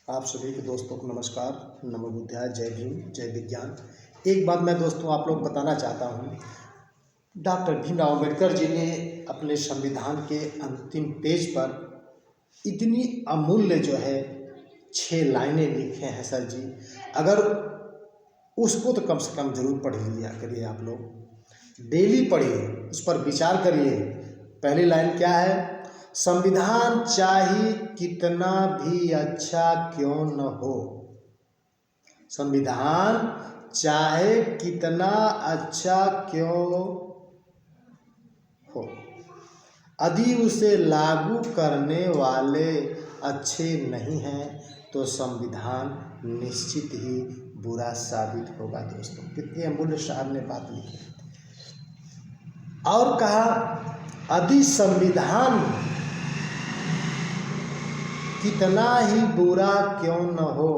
आप सभी के दोस्तों को नमस्कार। नमो बुद्धाय, जय भीम, जय विज्ञान। एक बात मैं दोस्तों आप लोग बताना चाहता हूँ। डॉक्टर भीमराव अम्बेडकर जी ने अपने संविधान के अंतिम पेज पर इतनी अमूल्य जो है 6 लाइनें लिखे हैं सर जी। अगर उसको तो कम से कम जरूर पढ़ लिया करिए, आप लोग डेली पढ़िए, उस पर विचार करिए। पहली लाइन क्या है? संविधान चाहे कितना भी अच्छा क्यों न हो, संविधान चाहे कितना अच्छा क्यों हो, यदि उसे लागू करने वाले अच्छे नहीं हैं तो संविधान निश्चित ही बुरा साबित होगा। दोस्तों, कितनी अमूल्य साहब ने बात लिखी। और कहा, यदि संविधान कितना ही बुरा क्यों न हो,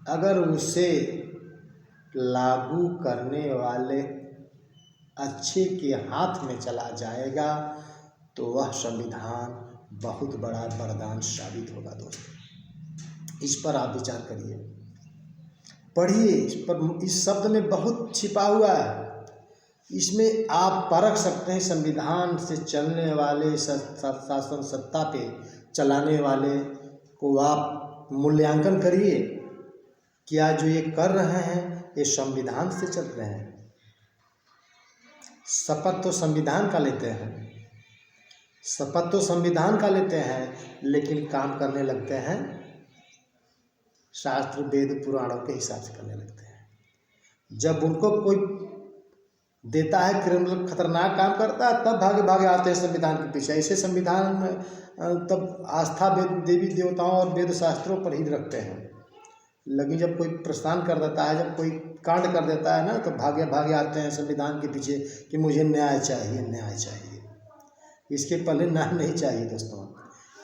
अगर उसे लागू करने वाले अच्छे के हाथ में चला जाएगा तो वह संविधान बहुत बड़ा वरदान साबित होगा। दोस्तों, इस पर आप विचार करिए, पढ़िए इस पर। इस शब्द में बहुत छिपा हुआ है। इसमें आप परख सकते हैं संविधान से चलने वाले शासन सत्ता पे चलाने वाले को आप मूल्यांकन करिए। क्या जो ये कर रहे हैं ये संविधान से चल रहे हैं? शपथ तो संविधान का लेते हैं, शपथ तो संविधान का लेते हैं, लेकिन काम करने लगते हैं शास्त्र वेद पुराणों के हिसाब से करने लगते हैं। जब उनको कोई देता है क्रिमिनल खतरनाक काम करता है, तब भागे भागे आते हैं संविधान के पीछे। ऐसे संविधान तब आस्था देवी देवताओं और वेद शास्त्रों पर ही रखते हैं। लेकिन जब कोई प्रस्थान कर देता है, जब कोई कांड कर देता है ना, तो भागे भागे आते हैं संविधान के पीछे कि मुझे न्याय चाहिए, न्याय चाहिए। इसके पहले न्याय नहीं चाहिए। दोस्तों,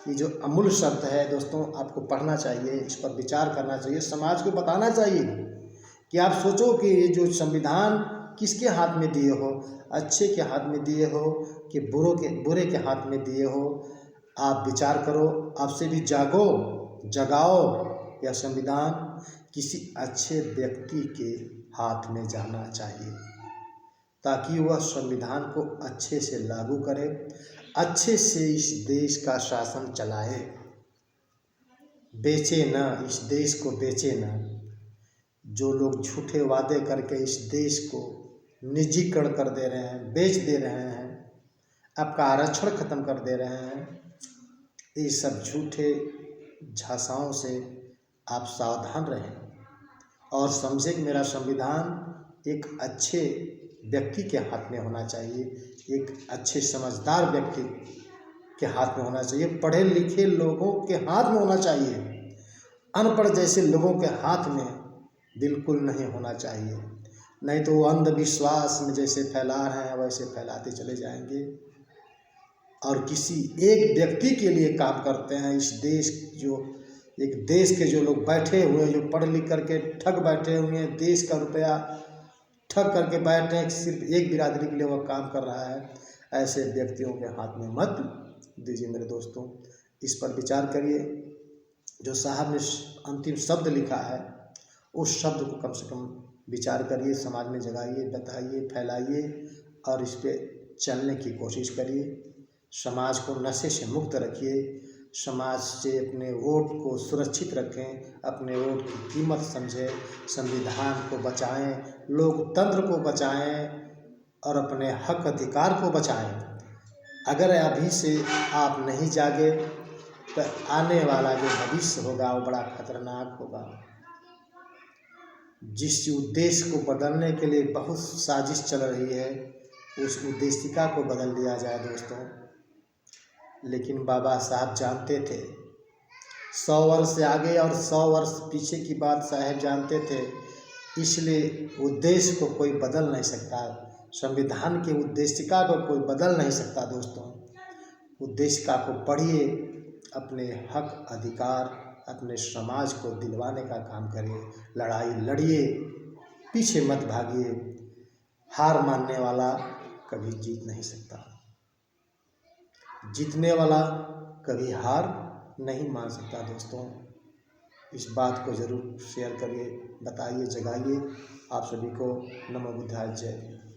ये जो अमूल्य शब्द है दोस्तों, आपको पढ़ना चाहिए, इस पर विचार करना चाहिए, समाज को बताना चाहिए कि आप सोचो कि ये जो संविधान किसके हाथ में दिए हो, अच्छे के हाथ में दिए हो कि बुरे के हाथ में दिए हो। आप विचार करो, आपसे भी जगाओ। यह संविधान किसी अच्छे व्यक्ति के हाथ में जाना चाहिए ताकि वह संविधान को अच्छे से लागू करे, अच्छे से इस देश का शासन चलाए, बेचे ना, इस देश को बेचे ना। जो लोग झूठे वादे करके इस देश को निजीकरण कर दे रहे हैं, बेच दे रहे हैं, आपका आरक्षण खत्म कर दे रहे हैं, ये सब झूठे झांसाओं से आप सावधान रहें और समझें कि मेरा संविधान एक अच्छे व्यक्ति के हाथ में होना चाहिए, एक अच्छे समझदार व्यक्ति के हाथ में होना चाहिए, पढ़े लिखे लोगों के हाथ में होना चाहिए। अनपढ़ जैसे लोगों के हाथ में बिल्कुल नहीं होना चाहिए, नहीं तो वो अंधविश्वास में जैसे फैला रहे हैं वैसे फैलाते चले जाएंगे और किसी एक व्यक्ति के लिए काम करते हैं। इस देश एक देश के जो लोग बैठे हुए हैं, जो पढ़ लिख करके ठग बैठे हुए हैं, देश का रुपया ठग करके बैठे हैं, सिर्फ एक बिरादरी के लिए वह काम कर रहा है। ऐसे व्यक्तियों के हाथ में मत दीजिए मेरे दोस्तों, इस पर विचार करिए। जो साहब ने अंतिम शब्द लिखा है उस शब्द को कम से कम विचार करिए, समाज में जगाइए, बताइए, फैलाइए और इस पर चलने की कोशिश करिए। समाज को नशे से मुक्त रखिए, समाज से अपने वोट को सुरक्षित रखें, अपने वोट की कीमत समझें, संविधान को बचाएं, लोकतंत्र को बचाएं और अपने हक अधिकार को बचाएं। अगर अभी से आप नहीं जागे तो आने वाला जो भविष्य होगा वो बड़ा खतरनाक होगा। जिस उद्देश्य को बदलने के लिए बहुत साजिश चल रही है, उस उद्देशिका को बदल दिया जाए दोस्तों। लेकिन बाबा साहब जानते थे, 100 वर्ष से आगे और 100 वर्ष पीछे की बात साहब जानते थे, इसलिए उद्देश्य को कोई बदल नहीं सकता, संविधान की उद्देशिका को कोई बदल नहीं सकता। दोस्तों, उद्देशिका को पढ़िए, अपने हक अधिकार अपने समाज को दिलवाने का काम करिए, लड़ाई लड़िए, पीछे मत भागिए। हार मानने वाला कभी जीत नहीं सकता, जीतने वाला कभी हार नहीं मान सकता। दोस्तों, इस बात को ज़रूर शेयर करिए, बताइए, जगाइए। आप सभी को नमो बुद्धाय, जय हिंद।